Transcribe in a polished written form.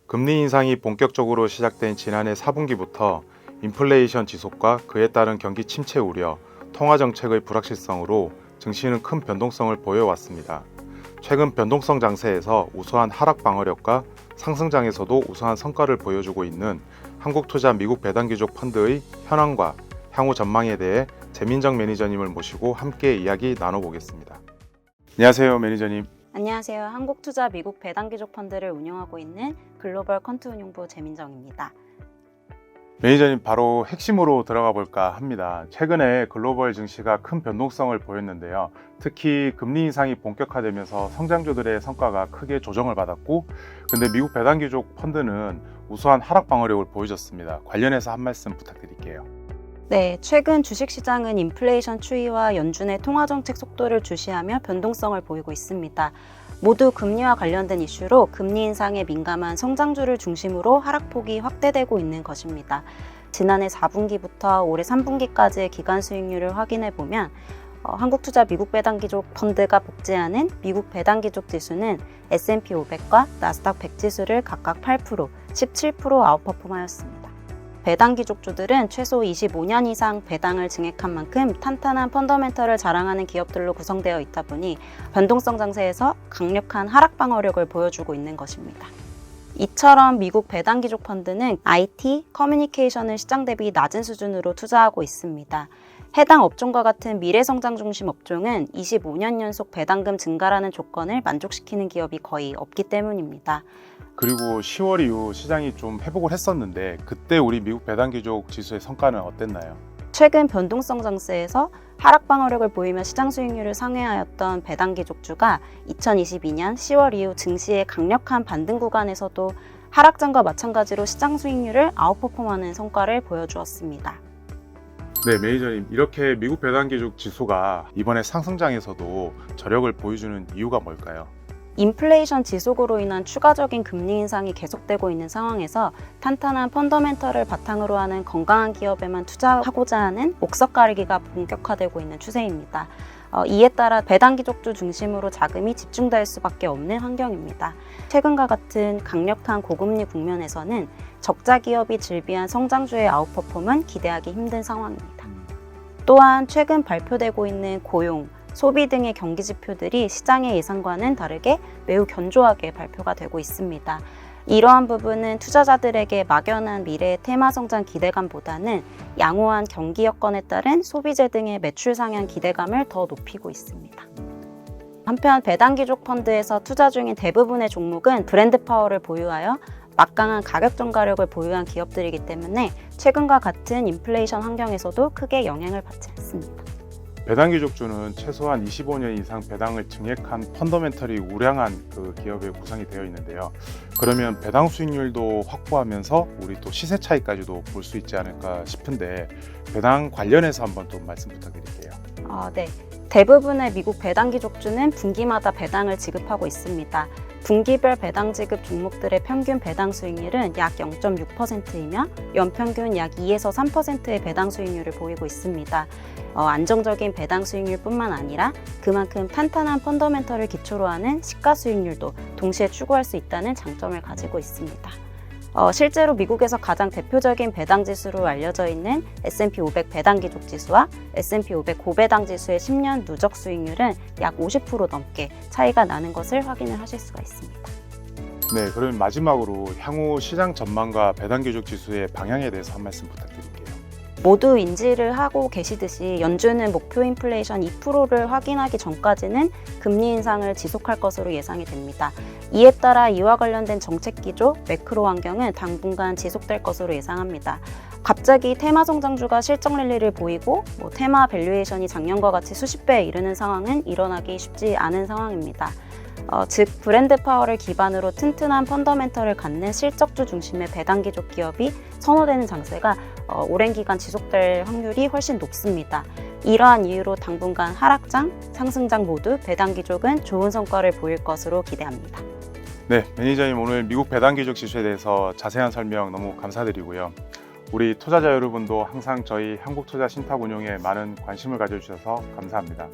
금리 인상이 본격적으로 시작된 지난해 4분기부터 인플레이션 지속과 그에 따른 경기 침체 우려, 통화 정책의 불확실성으로 증시는 큰 변동성을 보여왔습니다. 최근 변동성 장세에서 우수한 하락 방어력과 상승장에서도 우수한 성과를 보여주고 있는 한국투자 미국 배당귀족 펀드의 현황과 향후 전망에 대해 재민정 매니저님을 모시고 함께 이야기 나눠보겠습니다. 안녕하세요, 매니저님. 안녕하세요. 한국투자 미국 배당귀족 펀드를 운영하고 있는 글로벌 퀀트 운용부 재민정입니다. 매니저님, 바로 핵심으로 들어가 볼까 합니다. 최근에 글로벌 증시가 큰 변동성을 보였는데요. 특히 금리 인상이 본격화되면서 성장주들의 성과가 크게 조정을 받았고, 근데 미국 배당귀족 펀드는 우수한 하락 방어력을 보여줬습니다. 관련해서 한 말씀 부탁드릴게요. 네, 최근 주식시장은 인플레이션 추이와 연준의 통화정책 속도를 주시하며 변동성을 보이고 있습니다. 모두 금리와 관련된 이슈로 금리 인상에 민감한 성장주를 중심으로 하락폭이 확대되고 있는 것입니다. 지난해 4분기부터 올해 3분기까지의 기간 수익률을 확인해 보면 한국투자 미국 배당귀족 펀드가 복제하는 미국 배당귀족 지수는 S&P 500과 나스닥 100 지수를 각각 8%, 17% 아웃퍼폼하였습니다. 배당귀족주들은 최소 25년 이상 배당을 증액한 만큼 탄탄한 펀더멘털을 자랑하는 기업들로 구성되어 있다 보니 변동성 장세에서 강력한 하락 방어력을 보여주고 있는 것입니다. 이처럼 미국 배당귀족 펀드는 IT, 커뮤니케이션을 시장 대비 낮은 수준으로 투자하고 있습니다. 해당 업종과 같은 미래성장 중심 업종은 25년 연속 배당금 증가라는 조건을 만족시키는 기업이 거의 없기 때문입니다. 그리고 10월 이후 시장이 좀 회복을 했었는데 그때 우리 미국 배당귀족 지수의 성과는 어땠나요? 최근 변동성 장세에서 하락 방어력을 보이며 시장 수익률을 상회하였던 배당귀족주가 2022년 10월 이후 증시의 강력한 반등 구간에서도 하락장과 마찬가지로 시장 수익률을 아웃퍼폼하는 성과를 보여주었습니다. 네, 매니저님, 이렇게 미국 배당귀족 지수가 이번에 상승장에서도 저력을 보여주는 이유가 뭘까요? 인플레이션 지속으로 인한 추가적인 금리 인상이 계속되고 있는 상황에서 탄탄한 펀더멘털을 바탕으로 하는 건강한 기업에만 투자하고자 하는 옥석 가리기가 본격화되고 있는 추세입니다. 이에 따라 배당귀족주 중심으로 자금이 집중될 수밖에 없는 환경입니다. 최근과 같은 강력한 고금리 국면에서는 적자 기업이 즐비한 성장주의 아웃퍼폼은 기대하기 힘든 상황입니다. 또한 최근 발표되고 있는 고용, 소비 등의 경기 지표들이 시장의 예상과는 다르게 매우 견조하게 발표가 되고 있습니다. 이러한 부분은 투자자들에게 막연한 미래의 테마 성장 기대감보다는 양호한 경기 여건에 따른 소비재 등의 매출 상향 기대감을 더 높이고 있습니다. 한편 배당귀족 펀드에서 투자 중인 대부분의 종목은 브랜드 파워를 보유하여 막강한 가격 전가력을 보유한 기업들이기 때문에 최근과 같은 인플레이션 환경에서도 크게 영향을 받지 않습니다. 배당귀족주는 최소한 25년 이상 배당을 증액한 펀더멘털이 우량한 그 기업에 구성이 되어 있는데요. 그러면 배당 수익률도 확보하면서 우리 또 시세 차이까지도 볼 수 있지 않을까 싶은데 배당 관련해서 한번 좀 말씀 부탁드릴게요. 네. 대부분의 미국 배당귀족주는 분기마다 배당을 지급하고 있습니다. 분기별 배당 지급 종목들의 평균 배당 수익률은 약 0.6%이며 연평균 약 2에서 3%의 배당 수익률을 보이고 있습니다. 안정적인 배당 수익률뿐만 아니라 그만큼 탄탄한 펀더멘털을 기초로 하는 시가 수익률도 동시에 추구할 수 있다는 장점을 가지고 있습니다. 실제로 미국에서 가장 대표적인 배당 지수로 알려져 있는 S&P 500 배당귀족 지수와 S&P 500 고배당 지수의 10년 누적 수익률은 약 50% 넘게 차이가 나는 것을 확인을 하실 수가 있습니다. 네, 그럼 마지막으로 향후 시장 전망과 배당귀족 지수의 방향에 대해서 한 말씀 부탁드릴게요. 모두 인지를 하고 계시듯이 연준은 목표 인플레이션 2%를 확인하기 전까지는 금리 인상을 지속할 것으로 예상이 됩니다. 이에 따라 이와 관련된 정책 기조, 매크로 환경은 당분간 지속될 것으로 예상합니다. 갑자기 테마 성장주가 실적 랠리를 보이고 테마 밸류에이션이 작년과 같이 수십 배에 이르는 상황은 일어나기 쉽지 않은 상황입니다. 즉 브랜드 파워를 기반으로 튼튼한 펀더멘털을 갖는 실적주 중심의 배당귀족 기업이 선호되는 장세가 오랜 기간 지속될 확률이 훨씬 높습니다. 이러한 이유로 당분간 하락장, 상승장 모두 배당귀족은 좋은 성과를 보일 것으로 기대합니다. 네, 매니저님, 오늘 미국 배당귀족 지수에 대해서 자세한 설명 너무 감사드리고요. 우리 투자자 여러분도 항상 저희 한국투자신탁운용에 많은 관심을 가져주셔서 감사합니다.